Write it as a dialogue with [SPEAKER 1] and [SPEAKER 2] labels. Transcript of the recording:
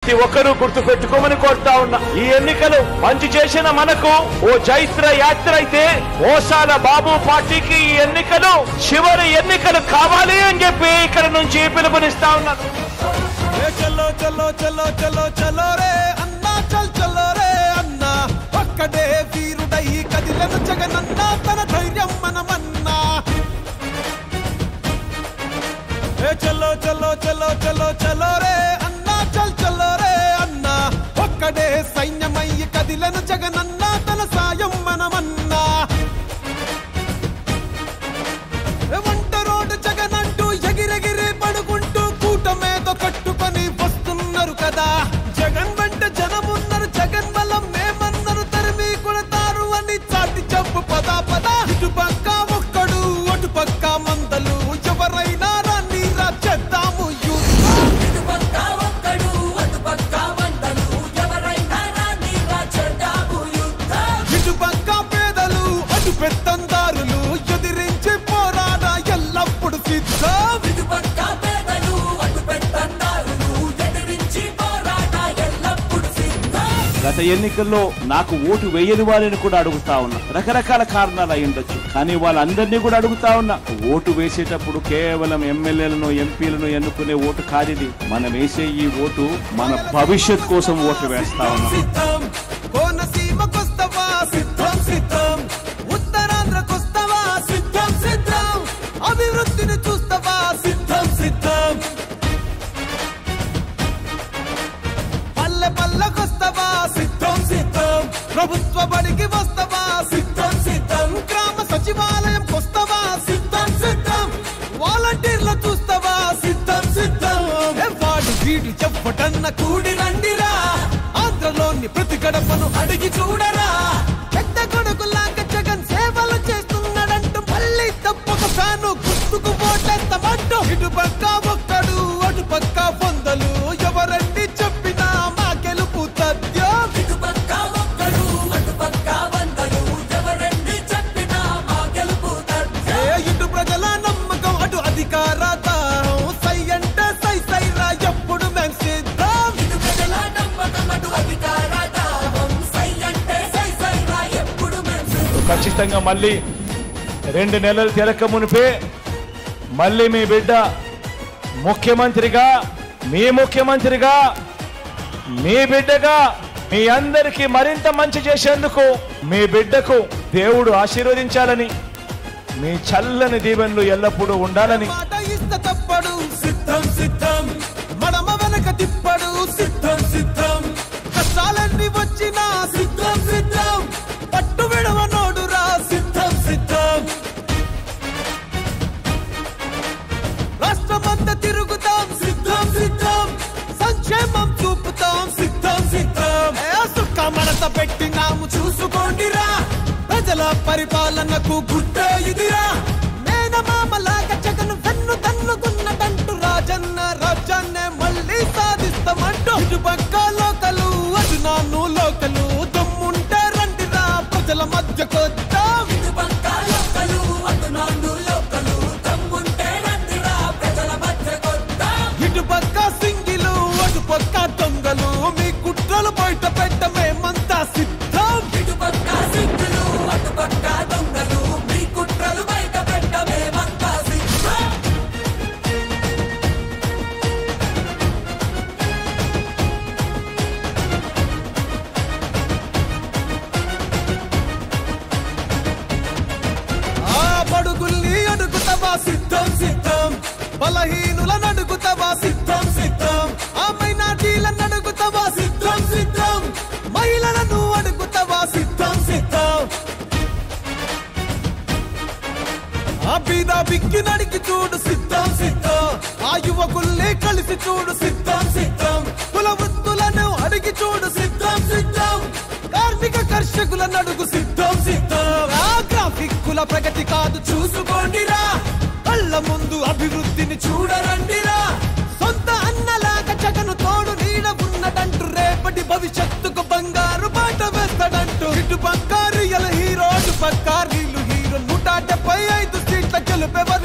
[SPEAKER 1] ప్రతి ఒక్కరూ గుర్తు పెట్టుకోమని కోరుతా ఉన్నా. ఈ ఎన్నికలు మంచి చేసిన మనకు ఓ చైత్ర యాత్ర అయితే, ఓసాల బాబు పార్టీకి ఈ ఎన్నికలు చివరి ఎన్నికలు కావాలి అని చెప్పి ఇక్కడ నుంచి పిలుపునిస్తా ఉన్నాను.
[SPEAKER 2] చలో చలో చలో చలో చలో రే అన్నా, చల్ చలో రే అన్నా, ఒక్కడే వీరుడై కదిలను జగనన్నా, తన ధైర్యం మనమన్నా. చలో చలో చలో చలో చలో రే అన్నా, చల్ చలో రే అన్నా, ఒక్కడే సైన్యమై కదిలను జగనన్నా, తన సాయం మనమన్నా. వంట రోడ్డు జగనంటూ ఎగిరెగిరి పడుకుంటూ కూటమేదో కట్టుకొని వస్తున్నారు కదా. జగన్ వెంట జనమున్నారు, జగన్ బలం మేమన్నారు, తరిమి కొడతారు అని చాటి చెప్పు పదా పదా. ఇటుపక్క ఒక్కడు అటుపక్క మందలు, ఎవరైనా రాని రాచేద్దాము ఇటుపక్క పేదలు అటు పెత్తందారులు, ఎదిరించి పోరాడ ఎల్లప్పుడు సిద్ధం.
[SPEAKER 1] గత ఎన్నికల్లో నాకు ఓటు వేయని వారిని కూడా అడుగుతా ఉన్నా. రకరకాల కారణాలు అయి ఉండొచ్చు, కానీ వాళ్ళందరినీ కూడా అడుగుతా ఉన్నా. ఓటు వేసేటప్పుడు కేవలం ఎమ్మెల్యేలను ఎంపీలను ఎన్నుకునే ఓటు కాదిది. మనం వేసే ఈ ఓటు మన భవిష్యత్ కోసం ఓటు వేస్తా ఉన్నాం.
[SPEAKER 2] కోనసీమకొస్తవా సిద్ధం సిద్ధం, ఉత్తరాంధ్రకొస్తవా సిద్ధం సిద్ధం, అభివృద్ధిని చూస్తవా సిద్ధం సిద్ధం, పల్లె పల్లెకొస్తవా సిద్ధం సిద్ధం, ప్రభుత్వ బడికి వస్తవా సిద్ధం సిద్ధం, గ్రామ సచివాలయం కొస్తవా సిద్ధం సిద్ధం, వాలంటీర్లు చూస్తవా సిద్ధం సిద్ధం. వాడు వీడు చెప్పటన్న కూడి రండిరా, ఆంధ్రలోని ప్రతి గడపను అడిగి చూడరా. పెద్ద కొడుకులాగా జగన్ సేవలు చేస్తున్నాడంటూ మళ్ళీ తప్పక ఫ్యాను గుర్తుకు ఓటెత్తమంటూ. ఇటుపక్క ఒక్కడు అటుపక్క వందలు, ఎవరండి చెప్పినా మా గెలుపు తథ్యం. ఇటు ప్రజల నమ్మకం అటు అధికార దాహం, సై అంటే సై సై రా ఎప్పుడు మేము సిద్ధం.
[SPEAKER 1] ఖచ్చితంగా మళ్ళీ 2 నెలలు తిరక మునిపే మళ్ళీ మీ బిడ్డ ముఖ్యమంత్రిగా, మీ ముఖ్యమంత్రిగా, మీ బిడ్డగా మీ అందరికీ మరింత మంచి చేసేందుకు మీ బిడ్డకు దేవుడు ఆశీర్వదించాలని, మీ చల్లని దీవెనలు ఎల్లప్పుడూ ఉండాలని.
[SPEAKER 2] మాట ఇస్త తప్పడు సిద్ధం సిద్ధం, మడమ వెనక తిప్పడు సిద్ధం సిద్ధం, కష్టాలన్నీ వచ్చినా సిద్ధం సిద్ధం, పట్టు విడవనోడురా సిద్ధం సిద్ధం. రాష్ట్రమంతా తిరుగుతాం సిద్ధం సిద్ధం, సంక్షేమం చూపుతాం సిద్ధం సిద్ధం. సుఖ మడత పెట్టినాము చూసుకోండిరా, ప్రజల పరిపాలనకు గుడ్డే ఇదిరా. మేనమామలాగా జగన్ వెన్ను తన్నుకున్నదంటూ రాజన్న రాజ్యాన్నే మళ్ళీ సాధిస్తామంటూ. ఇటుపక్క లోకలు అటు నాన్ను లోకలు, దమ్ముంటే రండిరా ప్రజల మధ్యకొద్దాం. ఇటుపక్క సింగిలు అటుపక్క దొంగలు, మీ కుట్రలు బయట పెట్ట మేమంతా సిద్ధం. బడుగుల్ని అడుగుతావా సిద్ధం సిద్ధం, బలహీనులను అడుగుతావా సిద్ధం సిద్ధం, ఆ మైనార్టీలను అడుగుతావా సిద్ధం సిద్ధం, మహిళలను అడుగుతావా సిద్ధం సిద్ధం, ఆ బీద బిక్కి నడికి చూడు సిద్ధం సిద్ధం, ఆ యువకుల్ని కలిసి చూడు సిద్ధం సిద్ధం, కుల వృత్తులను అడిగి చూడు సిద్ధం సిద్ధం, కార్మిక కర్షకులను అడుగు సిద్ధం సిద్ధం. ఆ గ్రాఫిక్కుల ప్రగతి కాదు చూసుకోండిరా, కళ్ళ ముందు అభివృద్ధిని చూడరండిరా. సొంత అన్నలాగా జగను తోడు నీడ ఉన్నదంటూ, రేపటి భవిష్యత్తుకు బంగారు బాట వేస్తాడంటూ. ఇటు పక్క రియల్ హీరో, అటు పక్క రీలు హీరో, 175 సీట్ల గెలుపెవరు